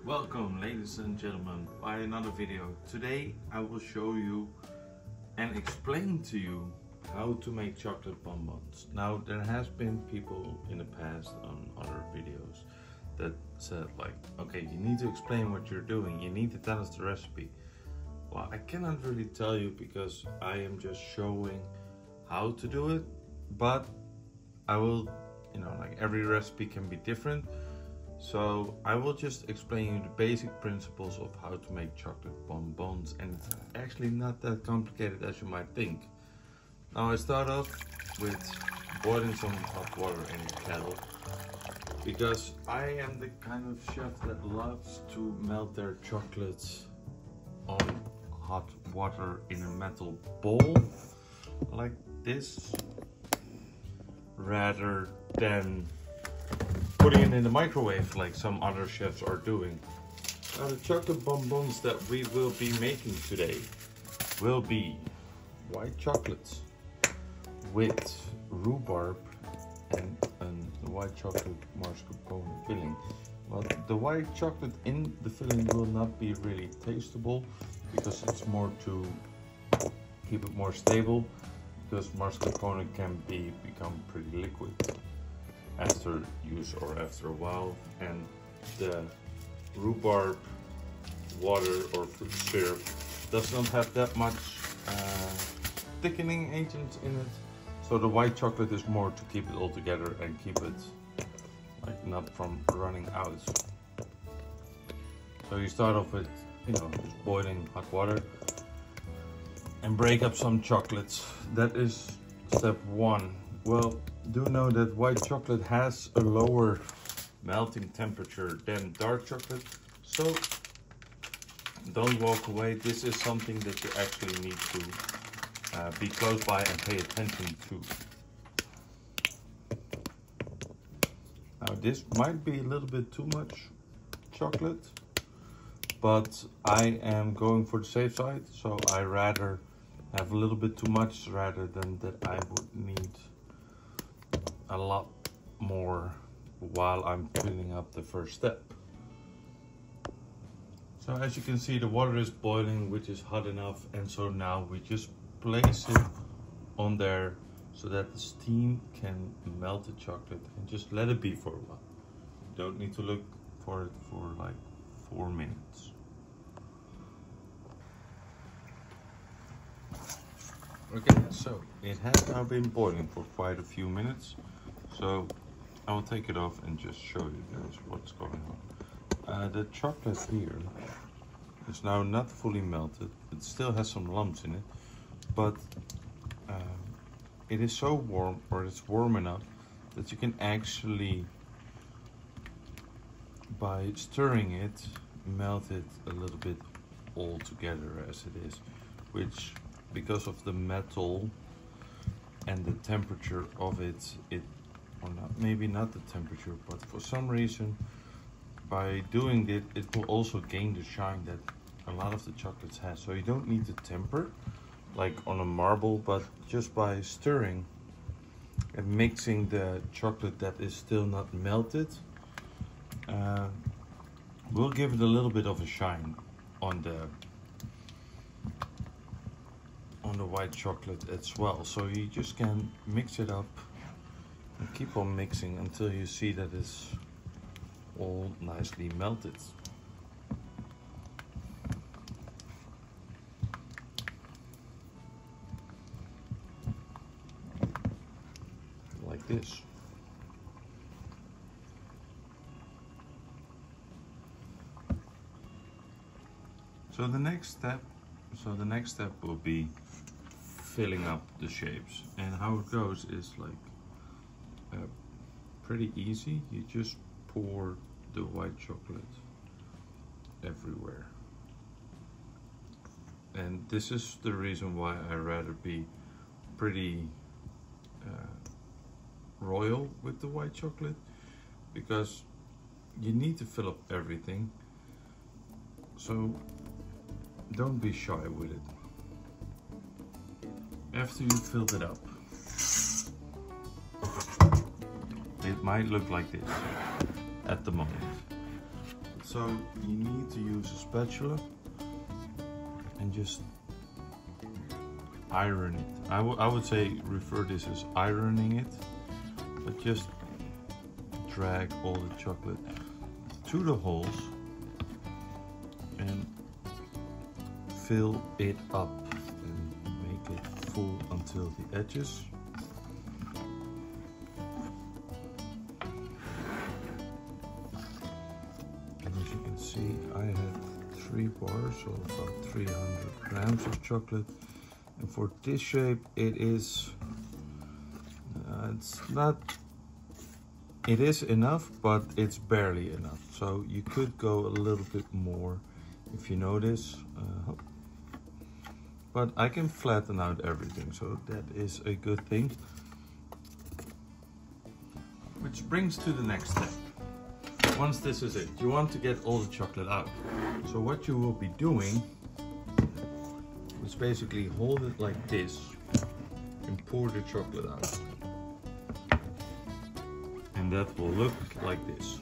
Welcome ladies and gentlemen by another video. Today I will show you and explain to you how to make chocolate bonbons. Now there has been people in the past on other videos that said like, okay, you need to explain what you're doing, you need to tell us the recipe. Well, I cannot really tell you because I am just showing how to do it, but I will, like every recipe can be different. So I will just explain you the basic principles of how to make chocolate bonbons, and it's actually not that complicated as you might think. Now I start off with boiling some hot water in a kettle, because I am the kind of chef that loves to melt their chocolates on hot water in a metal bowl like this, rather than putting it in the microwave like some other chefs are doing. Now the chocolate bonbons that we will be making today will be white chocolates with rhubarb and white chocolate mascarpone filling. Well, the white chocolate in the filling will not be really tasteable because it's more to keep it more stable, because mascarpone can become pretty liquid after use or after a while, and the rhubarb water or fruit syrup does not have that much thickening agent in it, so the white chocolate is more to keep it all together and keep it like not from running out. So you start off with just boiling hot water and break up some chocolates. That is step one. Well, do know that white chocolate has a lower melting temperature than dark chocolate, so don't walk away. This is something that you actually need to be close by and pay attention to. Now this might be a little bit too much chocolate, but I am going for the safe side, so I rather have a little bit too much rather than that I would need a lot more while I'm filling up the first step. So as you can see, the water is boiling, which is hot enough, and so now we just place it on there so that the steam can melt the chocolate, and just let it be for a while. You don't need to look for it for like 4 minutes. Okay, so it has now been boiling for quite a few minutes, so I will take it off and just show you guys what's going on. The chocolate here is now not fully melted. It still has some lumps in it, but it is so warm, or it's warm enough that you can actually, by stirring it, melt it a little bit all together as it is, which, because of the metal and the temperature of it, or not, maybe not the temperature, but for some reason, by doing it, it will also gain the shine that a lot of the chocolates have. So you don't need to temper like on a marble, but just by stirring and mixing the chocolate that is still not melted, will give it a little bit of a shine on the white chocolate as well. So you just can mix it up and keep on mixing until you see that it's all nicely melted. Like this. So the next step will be filling up the shapes, and how it goes is like pretty easy. You just pour the white chocolate everywhere, and this is the reason why I rather be pretty royal with the white chocolate, because you need to fill up everything, so don't be shy with it. After you filled it up, it might look like this at the moment. So you need to use a spatula and just iron it. I would say refer this as ironing it, but just drag all the chocolate through the holes and fill it up and make it full until the edges. And as you can see, I had 3 bars, so about 300 grams of chocolate. And for this shape, it is, it is enough, but it's barely enough. So you could go a little bit more if you notice. But I can flatten out everything, so that is a good thing. Which brings to the next step. Once this is it, you want to get all the chocolate out. So what you will be doing is basically hold it like this and pour the chocolate out. And that will look like this.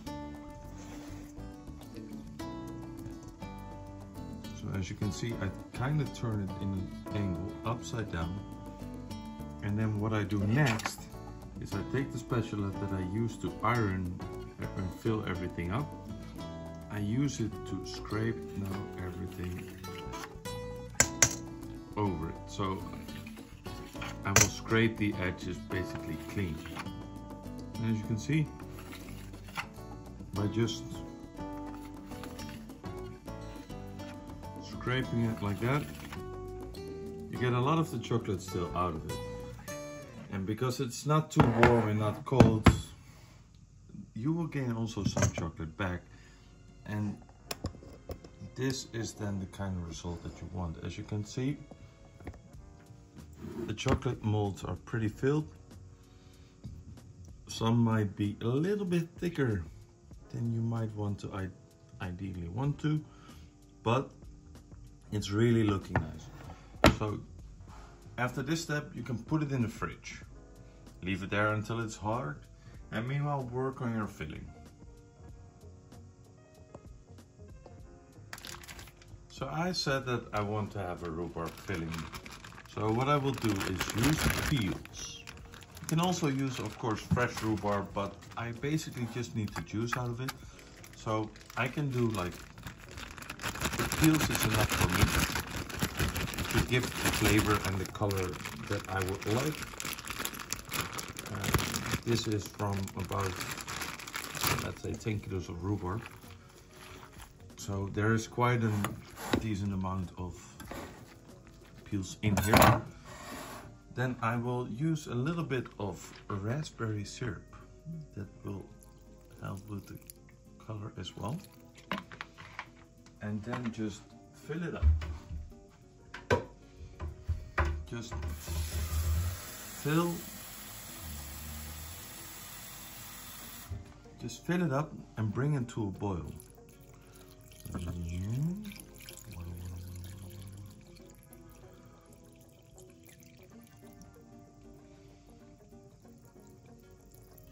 So as you can see, I kind of turn it in an angle upside down. And then what I do next is I take the spatula that I used to iron and fill everything up. I use it to scrape now everything over it. So I will scrape the edges basically clean. And as you can see, by just scraping it like that, you get a lot of the chocolate still out of it. And because it's not too warm and not cold, you will gain also some chocolate back. And this is then the kind of result that you want. As you can see, the chocolate molds are pretty filled. Some might be a little bit thicker than you might want to ideally want to, but it's really looking nice. So after this step, you can put it in the fridge. Leave it there until it's hard, and meanwhile work on your filling. So I said that I want to have a rhubarb filling. So what I will do is use peels. You can also use, of course, fresh rhubarb, but I basically just need the juice out of it. So I can do like, the peels is enough for me to give the flavor and the color that I would like. This is from about, let's say, 10 kilos of rhubarb. So there is quite a decent amount of peels in here. Then I will use a little bit of raspberry syrup. That will help with the color as well. And then just fill it up. Just fill it up and bring it to a boil.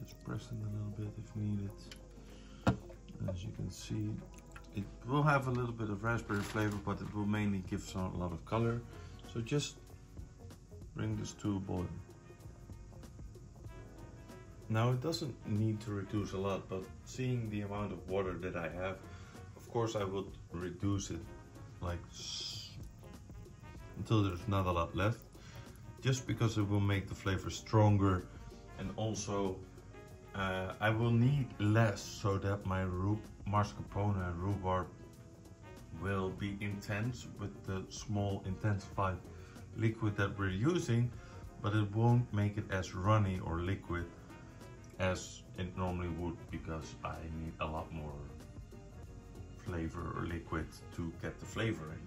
Just press it a little bit if needed. As you can see, it will have a little bit of raspberry flavor, but it will mainly give a lot of color. So just bring this to a boil. Now it doesn't need to reduce a lot, but seeing the amount of water that I have, of course I would reduce it like until there's not a lot left, just because it will make the flavor stronger. And also I will need less so that my mascarpone and rhubarb will be intense with the small intensified liquid that we're using, but it won't make it as runny or liquid as it normally would, because I need a lot more flavor or liquid to get the flavor in.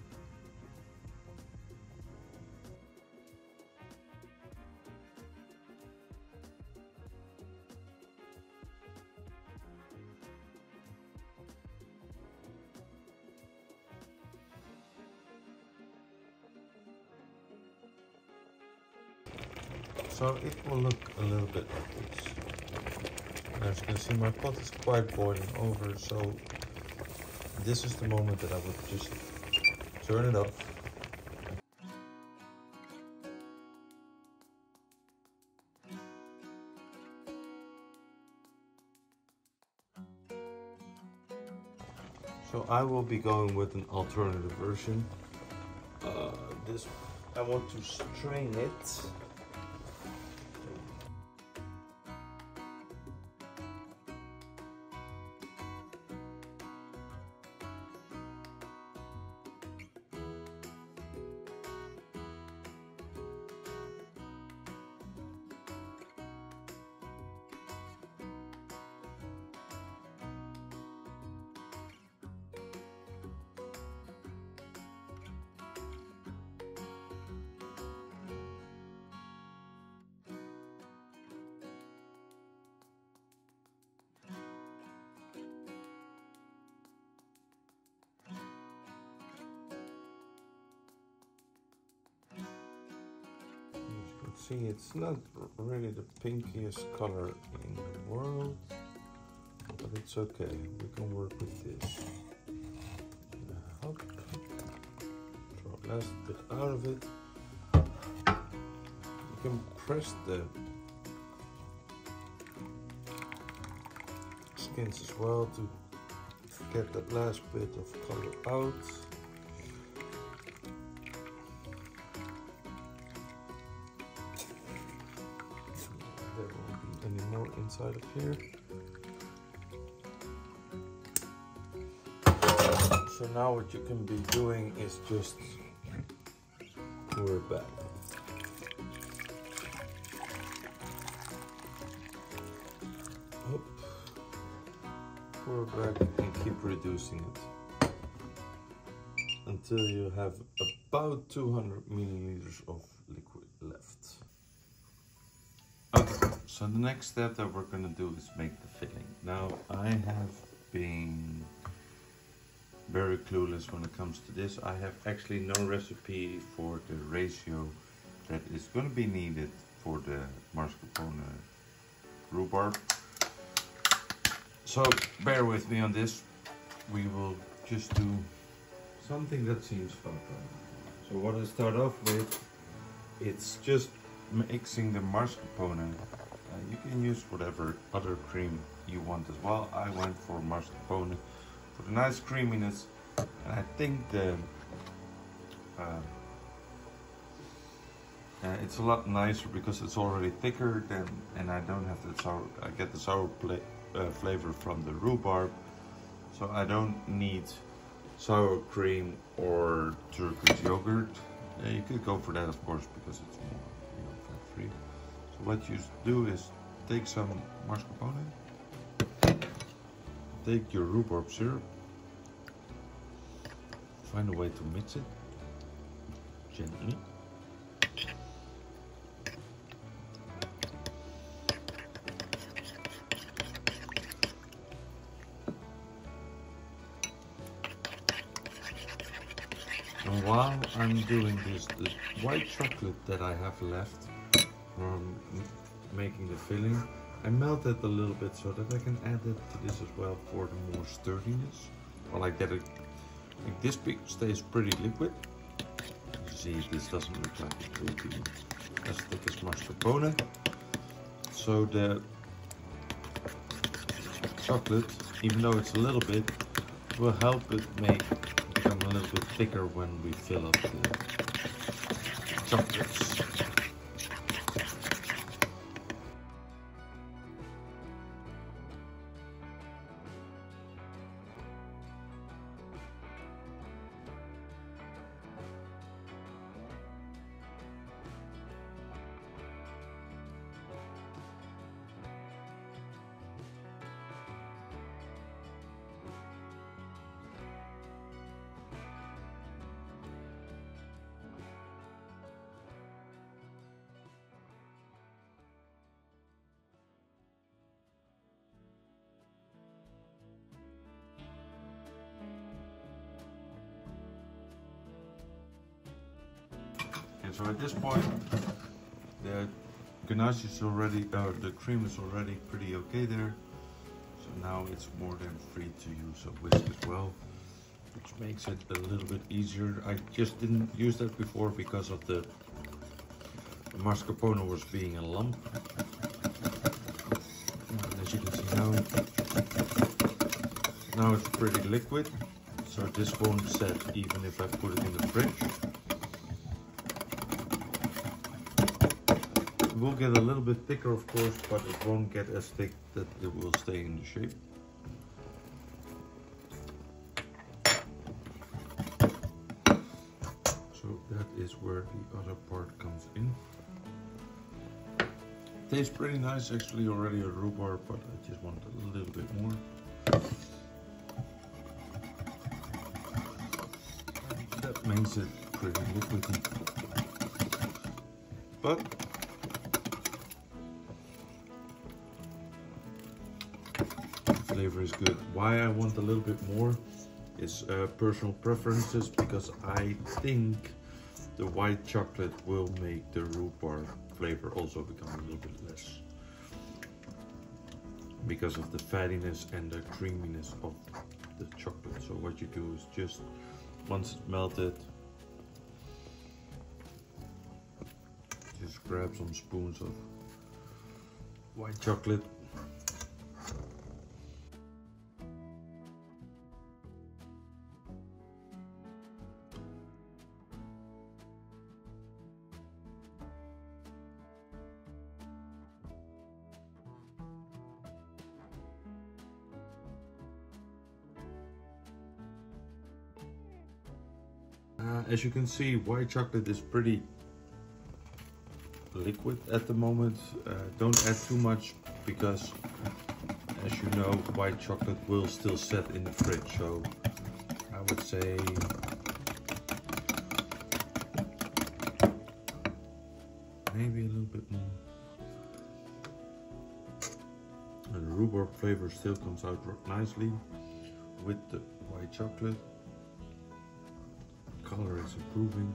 So it will look a little bit like this. As you can see, my pot is quite boiling over, so This is the moment that I would just turn it up. So I will be going with an alternative version. This I want to strain it. See, it's not really the pinkiest color in the world, but it's okay. We can work with this. Hop. Throw the last bit out of it. You can press the skins as well to get that last bit of color out. Any more inside of here. So now what you can be doing is just pour it back. Up. Pour it back and keep reducing it until you have about 200 milliliters of liquid left. Okay, so the next step that we're going to do is make the filling. Now, I have been very clueless when it comes to this. I have actually no recipe for the ratio that is going to be needed for the mascarpone rhubarb. So, bear with me on this. We will just do something that seems fun. So what I start off with, it's just mixing the mascarpone. You can use whatever other cream you want as well. I went for mascarpone for the nice creaminess, and I think the it's a lot nicer because it's already thicker than, and I don't have the sour. I get the sour flavor from the rhubarb, so I don't need sour cream or Turkish yogurt. You could go for that, of course, because it's more fat-free. So what you do is take some mascarpone, take your rhubarb syrup, find a way to mix it gently. And while I'm doing this, the white chocolate that I have left from making the filling, I melt it a little bit so that I can add it to this as well for the more sturdiness. While I get it, like this big stays pretty liquid. You see, this doesn't look like it will be as thick as mascarpone. So the chocolate, even though it's a little bit, will help it become a little bit thicker when we fill up the chocolates. And so at this point, the ganache is already, the cream is already pretty okay there. So now it's more than free to use a whisk as well. which makes it a little bit easier. I just didn't use that before because of the mascarpone was being a lump. And as you can see now it's pretty liquid, so this won't set even if I put it in the fridge. It will get a little bit thicker, of course, but it won't get as thick that it will stay in the shape. So that is where the other part comes in. Tastes pretty nice, actually, already a rhubarb, but I just want a little bit more. That makes it pretty liquidy. But the flavor is good. Why I want a little bit more is personal preferences, because I think the white chocolate will make the rhubarb flavor also become a little bit less, because of the fattiness and the creaminess of the chocolate. So what you do is just, once it's melted, just grab some spoons of white chocolate. As you can see, white chocolate is pretty liquid at the moment. Don't add too much, because as you know, white chocolate will still set in the fridge. So I would say maybe a little bit more. And the rhubarb flavor still comes out nicely with the white chocolate. Color is improving,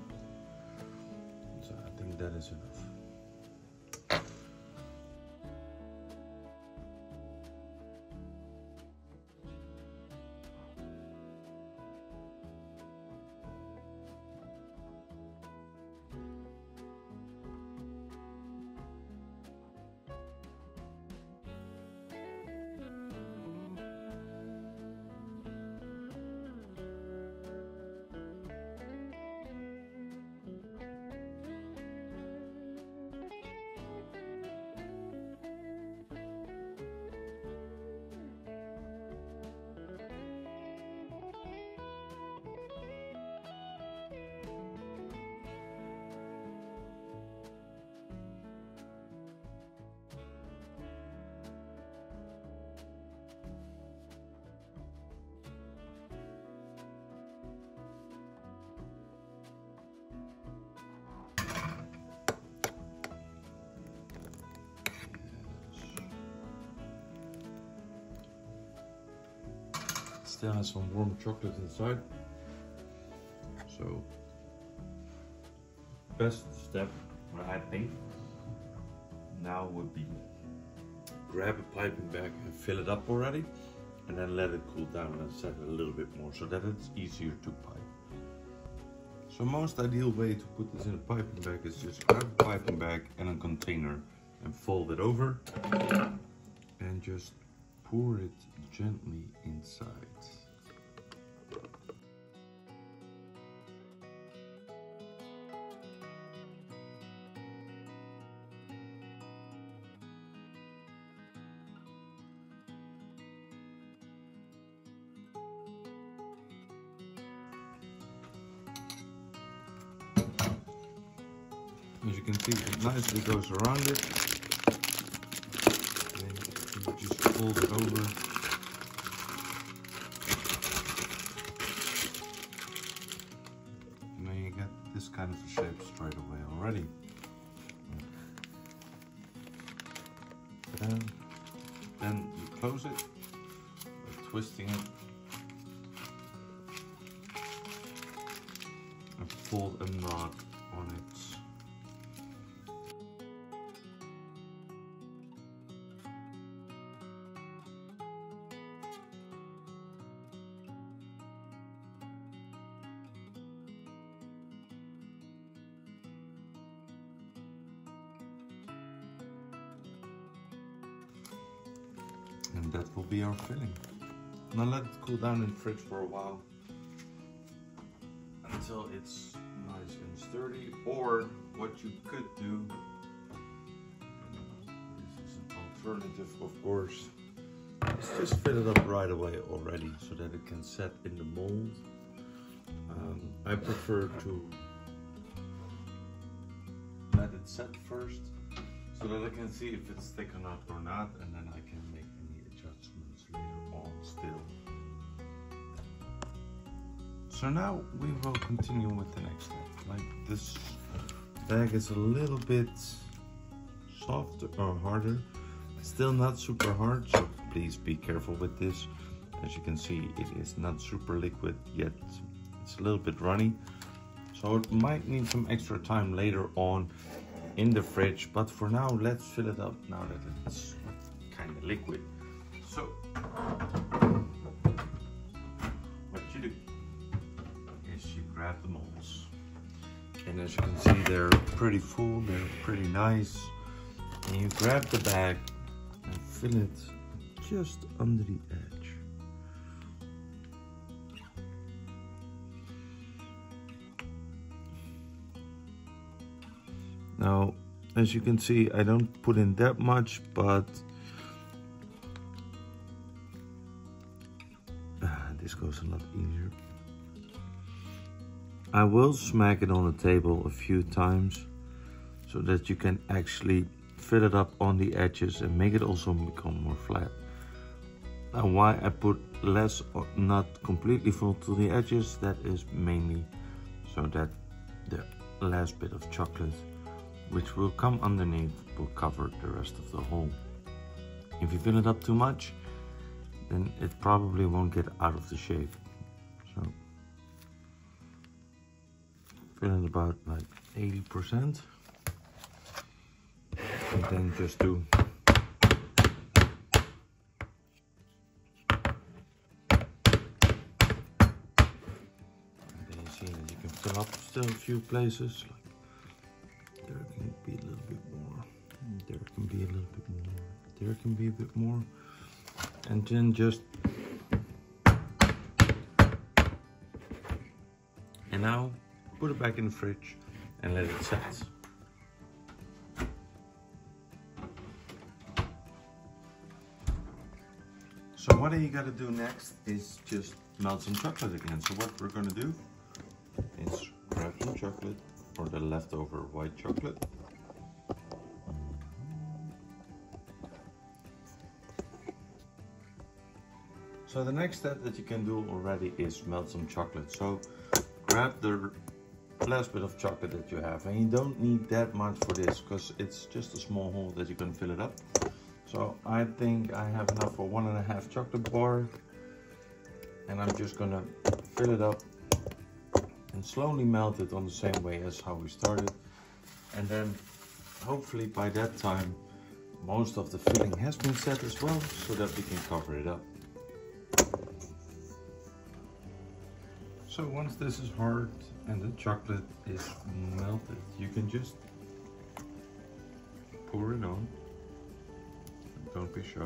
so I think that is enough. Still has some warm chocolate inside. So best step, I think, now would be grab a piping bag and fill it up already, and then let it cool down and set it a little bit more so that it's easier to pipe. So most ideal way to put this in a piping bag is just grab a piping bag and a container and fold it over and just pour it gently inside. As you can see, it nicely goes around it. Then you just fold it over. And then you get this kind of a shape straight away already. Then you close it by twisting it and fold a knot on it. that will be our filling. Now let it cool down in the fridge for a while until it's nice and sturdy. Or what you could do, this is an alternative of course, is just fill it up right away already so that it can set in the mold. I prefer to let it set first so that I can see if it's thick enough or not, and then I can make any adjustments later on still. So now we will continue with the next step. Like this bag is a little bit softer or harder, still not super hard, so please be careful with this. As you can see, it is not super liquid yet, it's a little bit runny, so it might need some extra time later on in the fridge, but for now let's fill it up now that it's kind of liquid. So what you do is you grab the molds, and as you can see they're pretty full, they're pretty nice, and you grab the bag and fill it just under the edge. Now, as you can see, I don't put in that much, but this goes a lot easier. I will smack it on the table a few times so that you can actually fill it up on the edges and make it also become more flat. And why I put less or not completely full to the edges, that is mainly so that the last bit of chocolate which will come underneath will cover the rest of the hole. If you fill it up too much, then it probably won't get out of the shape. So fill it about like 80%, and then just do fill up still a few places, like there can be a little bit more, there can be a little bit more, there can be a bit more, and then just, and now put it back in the fridge and let it set. So what you gotta do next is just melt some chocolate again. So what we're gonna do is grab some chocolate, or the leftover white chocolate. So the next step that you can do already is melt some chocolate. So grab the last bit of chocolate that you have, and you don't need that much for this because it's just a small hole that you can fill it up. So I think I have enough for 1.5 chocolate bar, and I'm just gonna fill it up and slowly melt it on the same way as how we started. And then hopefully by that time most of the filling has been set as well, so that we can cover it up. So once this is hard and the chocolate is melted, you can just pour it on. Don't be shy.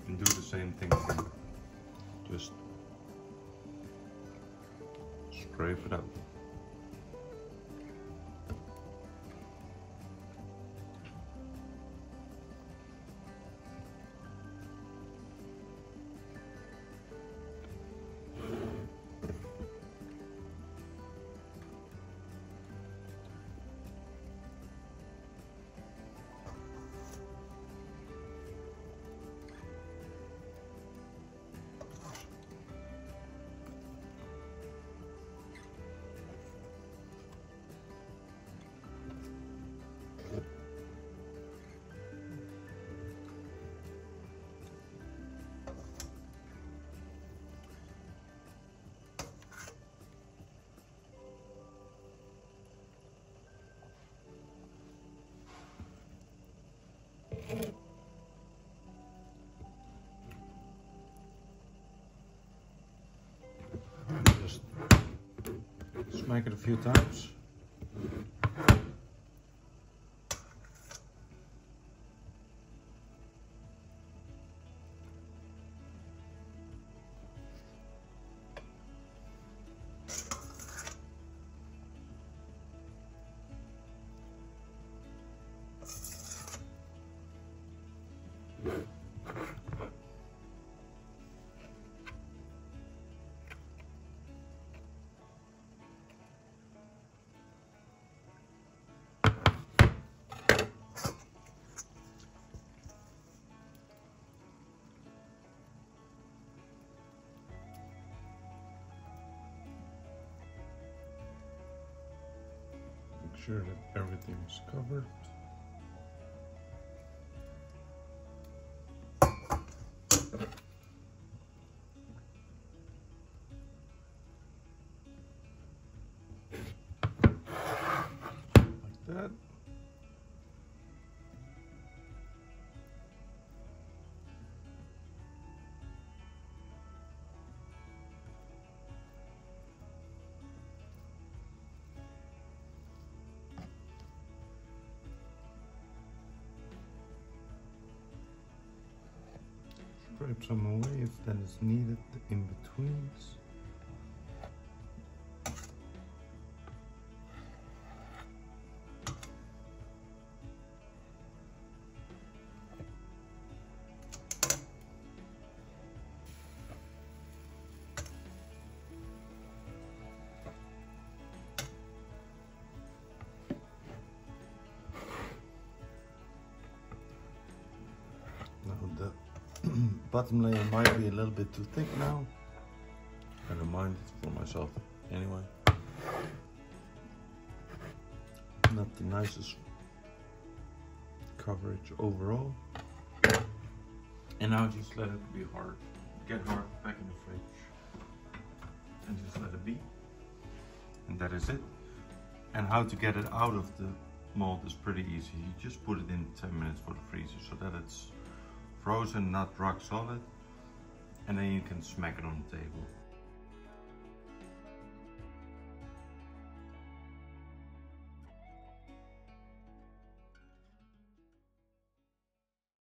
And do the same thing again. Just scrape it up. Just smack it a few times. sure that everything is covered. Like that. Scrape some away if that is needed, the in-betweens. Now the bottom layer might be a little bit too thick now. I don't mind it for myself anyway. Not the nicest coverage overall. And now just let it be hard. Get hard back in the fridge. And just let it be. And that is it. And how to get it out of the mold is pretty easy. You just put it in 10 minutes for the freezer so that it's frozen, not rock solid, and then you can smack it on the table.